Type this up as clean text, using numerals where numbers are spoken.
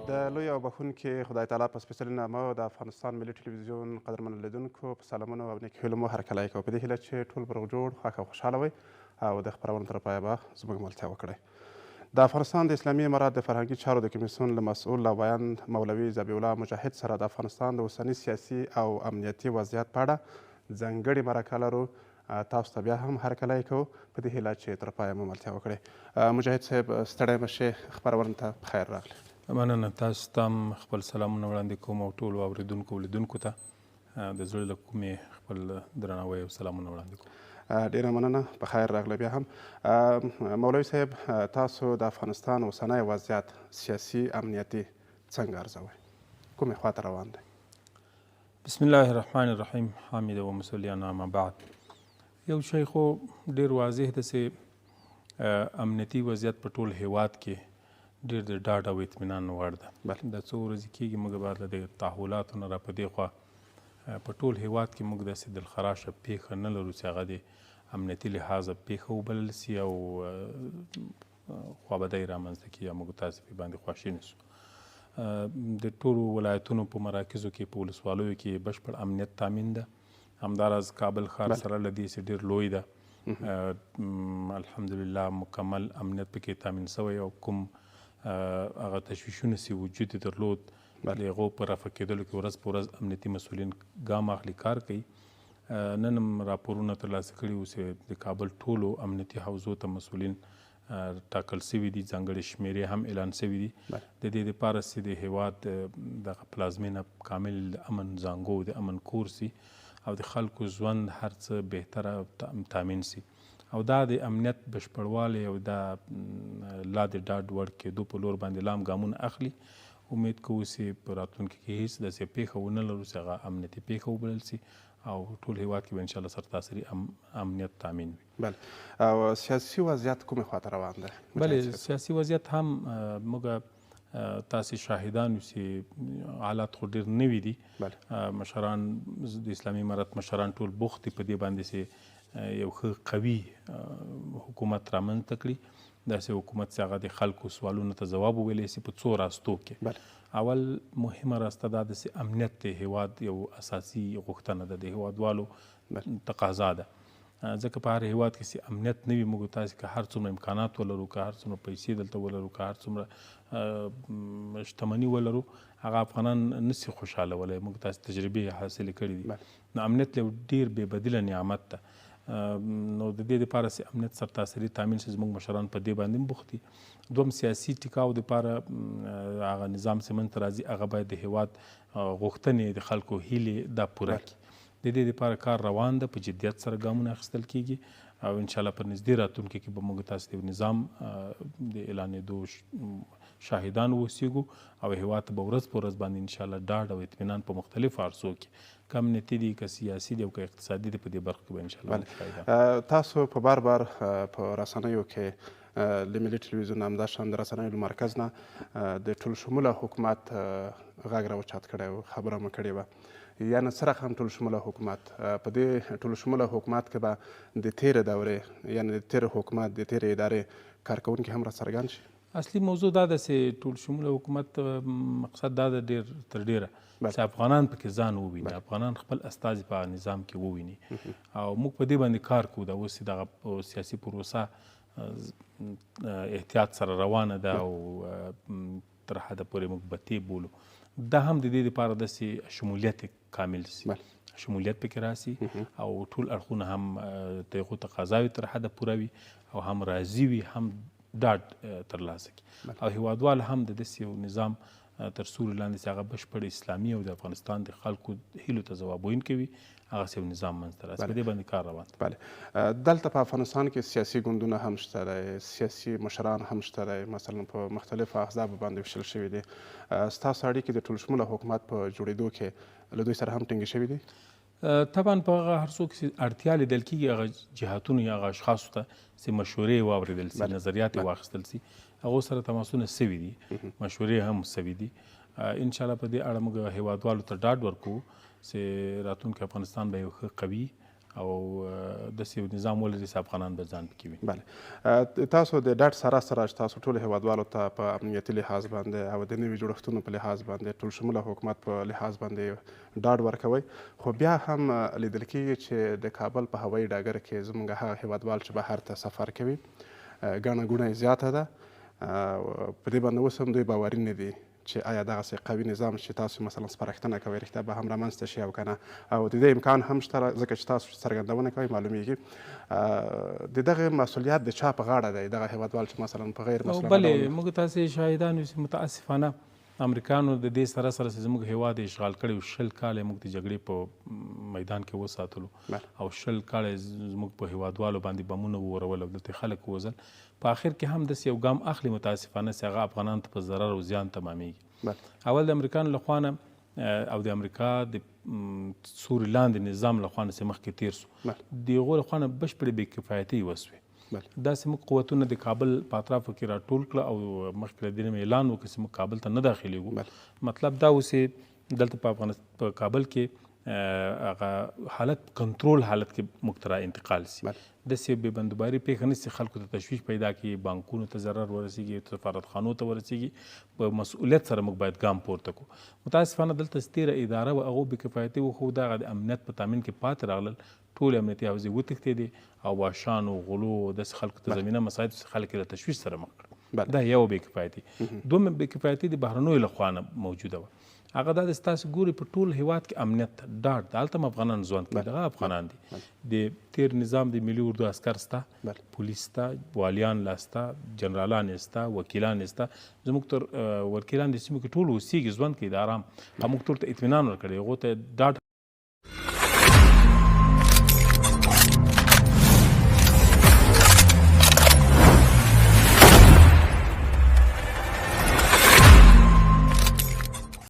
د لوی او بخښونکي خدای تعالی په سپېڅلي نامه د افغانستان ملي ټلویزیون قدرمنو لیدونکو په سلامونو او نیکو هیلو مو هرکلی کوو په دې هیله چې ټول به روغ جوړ خوښ او خوشحاله وئ او د خپرونو تر پایه به زموږ ملتیا وکړئ د افغانستان د اسلامي امارات د فرهنګي چارو د کمیسیون له مسؤل او بیان مولوي ذبیح الله مجاهد سره د افغانستان د اوسني سیاسي او امنیتي وضعیت په اړه ځانګړې مرکه لرو تاسو ته بیا هم هرکلی کوو په دې هیله چې تر پایه مو ملتیا وکړئ مجاهد صاحب ستړی مه شئ خپرونې ته په خیر راغلی مننه تاسو ته هم خپل سلامونه وړاندې کوم او ټولو اورېدونکو لیدونکو ته د زړه له کومې خپل درناوی او سلامونه وړاندې کوم ډیره مننه په خیر راغلی بیا هم مولوي صاحب تاسو د افغانستان اوسنی وضعیت سیاسي امنیتي څنګه ارزوئ کومې خواته روان دی بسم الله الرحمن الرحیم حامد و مصلیان اما بعد یو شی خو ډیر واضح ده چې امنیتي وضعیت په ټول هیواد کې ډیر د ډاډ او اطمینان وړ ده دا څو ورځې کېږي موږ باید له د تحولاتو نه را په دې خوا په ټول هیواد کې موږ داسې دلخراشه پیښه نه لرو چې هغه د امنیتي لحاظه پیښه وبلل سي او خوابدی رامنځته کړي یا موږ تاسې پرې باندې خواشیني سو د ټولو ولایتونو په مراکزو کې په ولسوالیو کې بشپړ امنیت تامین ده همداراز کابل ښار سره له دې چې ډېر لوی ده الحمدلله مکمل امنیت پکې تامین سوی او کوم هغه تشویشونه چې وجود یې درلود د هغو په رفع کېدلو کې ورځ په ورځ امنیتي مسؤلین ګام اخلي کار کوي نن هم راپورونه ترلاسه کړي وو چې د کابل ټولو امنیتي حوزو ته مسؤلین ټاکل سوي دي ځانګړې شمېرې هم اعلان سوي دي د دې دپاره چې د هیواد دغه پلازمینه کامل د امن زانګو د امن کور سي او د خلکو ژوند هر څه بهتره تامین سي او دا د امنیت بشپړوالی او دا لا د ډاډ وړ کېدو په لور باندې لام ګامونه اخلي امید کوو چې په راتلونکي کې هیڅ داسې پیښه ونه لرو چې هغه امنیتي پیښه وبلل سي او ټول هیواد کې به انشاءالله سرتاسري امنیت تامین وي بله او سیاسي وضعیت کومې خواته روان دی بلې سیاسي وضعیت هم موږ تاسې شاهدان یو چې حالات خو ډېر نوي دي مشران د اسلامي امارت مشران ټول بوخت دي په دې باندې چې یو ښه قوي حکومت رامنځته کړي داسې حکومت چې هغه د خلکو سوالونو ته ځواب وویلی سي په څو راستو کې اول مهمه راسته دا ده چې امنیت د هیواد یو اساسي غوښتنه ده د هیوادوالو تقاضا ده ځکه په هر هیواد کې چې امنیت نه وي موږ تاسې که هر څومره امکانات ولرو که هر څومره پیسې دلته ولرو که هر څومره شتمني ولرو هغه افغانان نسي خوشحالولی موږ تاسې تجربې حاصلې کړي دي نو امنیت یو ډېر بې بدیله نعمت ده نو د دې دپاره چې امنیت سرتاسري تامین شي زموږ مشران په دې باندې هم بوخت دي دوم سیاسي ټیکاو دپاره هغه نظام چې منځته راځي هغه باید د هیواد غوښتنې د خلکو هیلې دا پوره کړي د دې دپاره کار روان ده په جدیت سره ګامونه اخیستل کیږي او انشاءالله په نږدې راتلونکي کې به موږ تاسې د نظام د اعلانېدو شاهدان اوسیږو او هیواد ته به ورځ په ورځ باندې انشاءالله ډاډ او اطمینان په مختلفو عرصو کې که امنیتي دي که سیاسي دي او که اقتصادي دي په دې برخو کې به انشاءالله تاسو په بار په رسنیو کې له ملي ټلویزیون همداشان د رسنیو مرکز نه د ټول شموله حکومت غږ راوچت کړی و خبره مو کړې وه یعنې څرخ هم ټول شموله حکومت په دې ټول شموله حکومت کې به د تېرې دورې یعنې د تېر حکومت د تېرې ادارې کارکوونکي هم راڅرګند شي اصلي موضوع دا ده چې ټول شموله حکومت مقصد دا ده ډېر تر ډېره چې افغانان پکې ځان وویني افغانان خپل استازي په نظام کې وویني او موږ په دې باندې کار کوو دا اوس دغه سیاسي پروسه احتیاط سره روانه ده او تر حده پورې موږ بتې بولو دا هم د دې دپاره ده چې شمولیت کامل سي شمولیت پکې راسي او ټول اړخونه هم د هغو تقاضاوې تر حده پوره وي او هم راضي وي هم ډاډ ترلاسه کړي او هیوادوال هم د داسې یو نظام تر سوري لاندې چې هغه بشپړ اسلامي او د افغانستان د خلکو هیلو ته ځواب ویونکی وي هغسې یو نظام منځته راسي په دې باندې کار روان دی بله دلته په افغانستان کې سیاسي ګوندونه هم شته دی سیاسي مشران هم شته دی مثلا په مختلفو احزابو باندې ویشل شوي دي ستاسو اړیکې د ټول شموله حکومت په جوړېدو کې له دوی سره هم ټینګې شوي دي طبعا په هغه هر څوک چې اړتیا لیدل کېږي هغه جهاتونو یا هغه اشخاصو ته چې مشورې واورېدل سي نظریات یې واخیستل سي هغو سره تماسونه سوي دي مشورې هم سوي دي انشاءالله په دې اړه موږ هیوادوالو ته ډاډ ورکوو چې راتلونکی افغانستان به یو ښه قوي او داسې یو نظام ولري چې افغانان به ځان پکې وي. بله تاسو د ډاډ سره سره تاسو ټولو هیوادوالو ته په امنیتي لحاظ باندې او د نوي جوړښتونو په لحاظ باندې ټول شموله حکومت په لحاظ باندې ډاډ ورکوئ، خو بیا هم لیدل کېږي چې د کابل په هوایي ډګر کې زموږ هغه هیوادوال چې بهر ته سفر کوي ګڼه ګوڼه یې زیاته ده. په دې باندې اوس هم دوی باوري نه دي چې آیا دغسې قوي نظام چې تاسو مثلا سپارښتنه کوئ رښتیا به هم رامنځته شي او که نه، او د دې امکان هم شته ځکه چې تاسو څرګندونه کوئ معلومیږي د دغه مسؤلیت د چا په غاړه دی دغه هیوادوال چې مثلا په غیر مسؤلانه بلې موږ تاسې شاهدان یو چې متاسفانه امریکایانو د دې سره سره چې زموږ هیواد اشغال کړی 20 کاله موږ د جګړې په میدان کې وساتلو او 20 کاله زموږ په هیوادوالو باندې بمونه وورول او دلته خلک ووژل، په آخر کې هم داسې یو ګام اخلي متاسفانه چې هغه افغانانو ته په ضرر او زیان تمامیږي. اول د امریکایانو لخوا نه او د امریکا د سوري لاندې نظام لخوا نه چې مخکې تیر سو د هغو لخوا نه بشپړې بې کفایتۍ وسوې. داسې موږ قوتونه د کابل په اطرافو کې راټول کړه او مخکې له دې نه اعلان وکړه چې موږ کابل ته نه داخلیږو. مطلب دا و چې دلته په کابل کې هغه حالت کنټرول حالت کې موږ ته را انتقال سي، داسې بې بندوباري پېښه نه سي خلکو ته تشویش پیدا کړي، بانکونو ته ضرر ورسېږي، سفارتخانو ته ورسېږي، په مسؤلیت سره موږ باید ګام پورته کړو. متاسفانه دلته تېره اداره وه هغو بې کفایتۍ وښوده، هغه د امنیت په تامین کې پاتې راغلل، ټولې امنیتي حوزې وتښتېدې او واشانو غلو داسې خلکو ته زمینه مساعد خلک یې له تشویش سره مخ کړل. دا یوه بې کفایتي. دویمه بې کفایتي د بهرنیو لخوا نه موجوده وه، هغه دا د ستاسو ګوري په ټول هیواد کې امنیت ډاډ د هلته هم افغانان ژوند کوي، دغه افغانان دي، د تیر نظام د ملي اردو عسکر سته، پولیس سته، والیان لا سته، جنرالان یې سته، وکیلان یې سته، زموږ تر وکیلان د سیمو کې ټول اوسېږي ژوند کوي د ارام، موږ ټول ته اطمینان ورکړی، هغو ته ډاډ